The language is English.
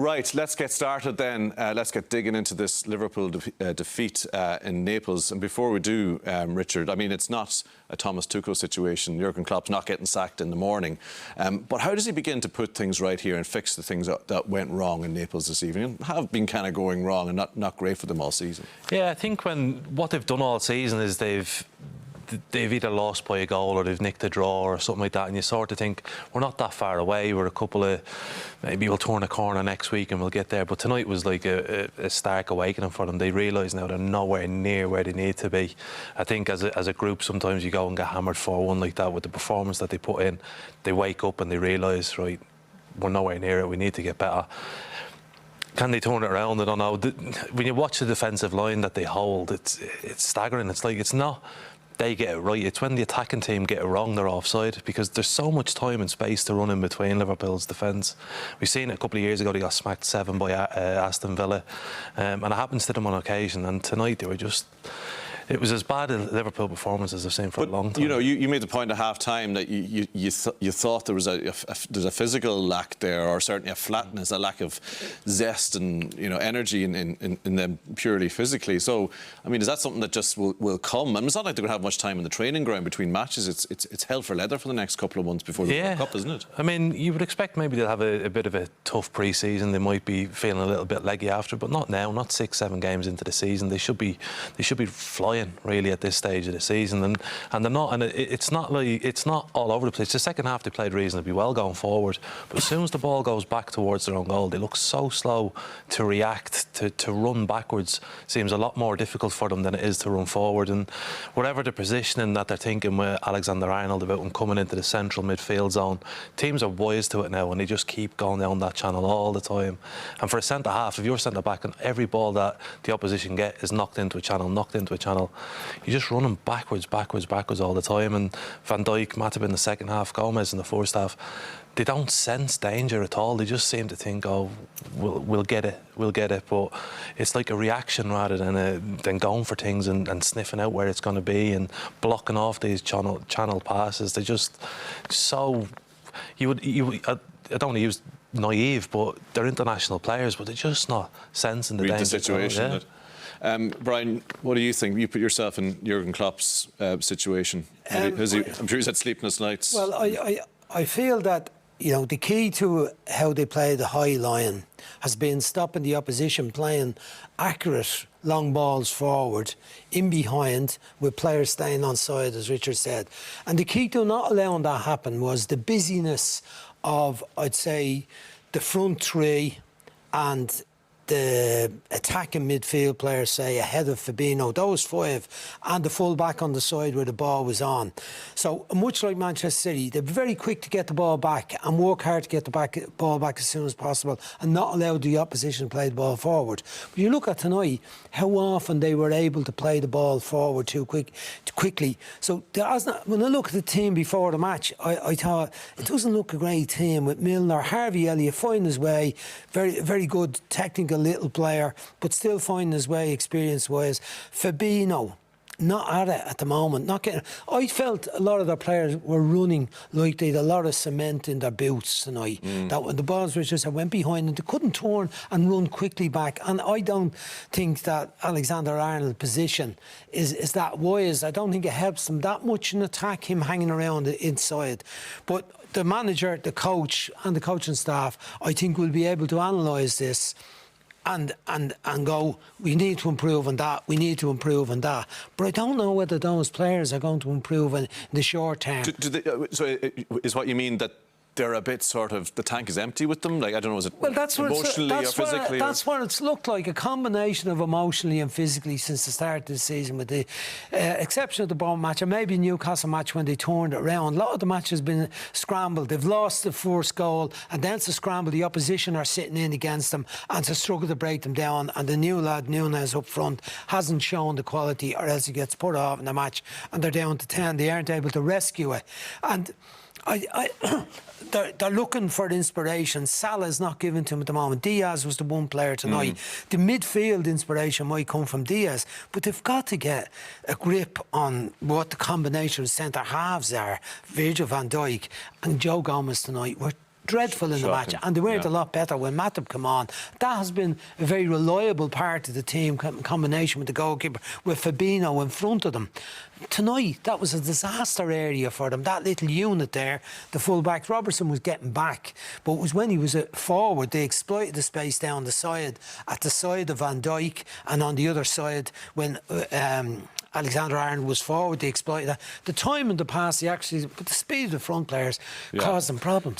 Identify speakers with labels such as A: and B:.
A: Right, let's get started then. Let's get digging into this Liverpool defeat in Naples. And before we do, Richard, I mean, it's not a Thomas Tuchel situation. Jurgen Klopp's not getting sacked in the morning. But how does he begin to put things right here and fix the things that went wrong in Naples this evening? Have been kind of going wrong and not great for them all season.
B: Yeah, I think what they've done all season is they've either lost by a goal or they've nicked a draw or something like that, and you sort of think we're not that far away. We're a couple of, maybe we'll turn a corner next week and we'll get there. But tonight was like a stark awakening for them. They realise now they're nowhere near where they need to be. I think as a group, sometimes you go and get hammered 4-1 like that with the performance that they put in. They wake up and they realise, right, we're nowhere near it. We need to get better. Can they turn it around? I don't know. When you watch the defensive line that they hold, it's staggering. It's like it's not they get it right. It's when the attacking team get it wrong, they're offside, because there's so much time and space to run in between Liverpool's defence. We've seen it a couple of years ago. They got smacked 7 by Aston Villa, and it happens to them on occasion. And tonight they were just... It was as bad a Liverpool performance as I've seen for a long time.
A: You know, you made the point at half-time that you thought there was there's a physical lack there, or certainly a flatness, a lack of zest and, you know, energy in them purely physically. So, I mean, is that something that just will come? I mean, it's not like they're going to have much time in the training ground between matches. It's hell for leather for the next couple of months before the World Cup, isn't it?
B: I mean, you would expect maybe they'll have a bit of a tough pre-season. They might be feeling a little bit leggy after, but not now. Not 6-7 games into the season. They should be flying really at this stage of the season, and they're not. And it's not all over the place. The second half they played reasonably well going forward, but as soon as the ball goes back towards their own goal, they look so slow to react. To run backwards seems a lot more difficult for them than it is to run forward. And whatever the positioning that they're thinking with Alexander-Arnold about him coming into the central midfield zone, teams are wise to it now, and they just keep going down that channel all the time. And for a centre half, if you're centre back and every ball that the opposition get is knocked into a channel, you're just running backwards all the time. And Van Dijk, Matip in the second half, Gomez in the first half, they don't sense danger at all. They just seem to think, oh, we'll get it. But it's like a reaction rather than going for things and sniffing out where it's going to be and blocking off these channel passes. They're just so... I don't want to use naive, but they're international players, but they're just not sensing the danger.
A: Read the situation. Yeah. Brian, what do you think? You put yourself in Jurgen Klopp's situation. I'm sure he's had sleepless nights.
C: Well, I feel that, you know, the key to how they play the high line has been stopping the opposition playing accurate long balls forward, in behind, with players staying on side, as Richard said. And the key to not allowing that happen was the busyness of, I'd say, the front three and the attacking midfield players, say, ahead of Fabinho, those 5, and the full back on the side where the ball was on. So, much like Manchester City, they're very quick to get the ball back and work hard to get the ball back as soon as possible and not allow the opposition to play the ball forward. But you look at tonight, how often they were able to play the ball forward too quickly. So, when I look at the team before the match, I thought it doesn't look a great team with Milner, Harvey Elliott finding his way, very good technical little player, but still finding his way experience-wise. Fabinho, not at it at the moment. Not getting. I felt a lot of their players were running like they had a lot of cement in their boots tonight. That when the balls were just went behind and they couldn't turn and run quickly back. And I don't think that Alexander-Arnold position is that wise. I don't think it helps them that much in attack, him hanging around the inside. But the manager, the coach, and the coaching staff, I think, will be able to analyse this and go, we need to improve on that, we need to improve on that. But I don't know whether those players are going to improve in the short term.
A: So is what you mean that they're a bit sort of, the tank is empty with them? Like, I don't know, is it emotionally or physically? That's what it's looked like, a combination of emotionally and physically since the start of the season, with the exception of the Bournemouth match and maybe Newcastle match when they turned it around. A lot of the match has been scrambled. They've lost the first goal, and then to scramble, the opposition are sitting in against them and to struggle to break them down. And the new lad, Nunez, up front, hasn't shown the quality, or else he gets put off in the match and they're down to 10. They aren't able to rescue it. And they're looking for inspiration. Salah's not given to him at the moment. Diaz was the one player tonight. The midfield inspiration might come from Diaz, but they've got to get a grip on what the combination of centre-halves are. Virgil van Dijk and Joe Gomez tonight were
C: dreadful in the match, and they weren't a lot better when Matip came on. That has been a very reliable part of the team, combination with the goalkeeper, with Fabinho in front of them. Tonight, that was a disaster area for them. That little unit there, the full-back, Robertson was getting back, but it was when he was forward, they exploited the space down the side, at the side of Van Dijk, and on the other side, when Alexander-Arnold was forward, they exploited that. The time in the pass, but the speed of the front players caused them problems.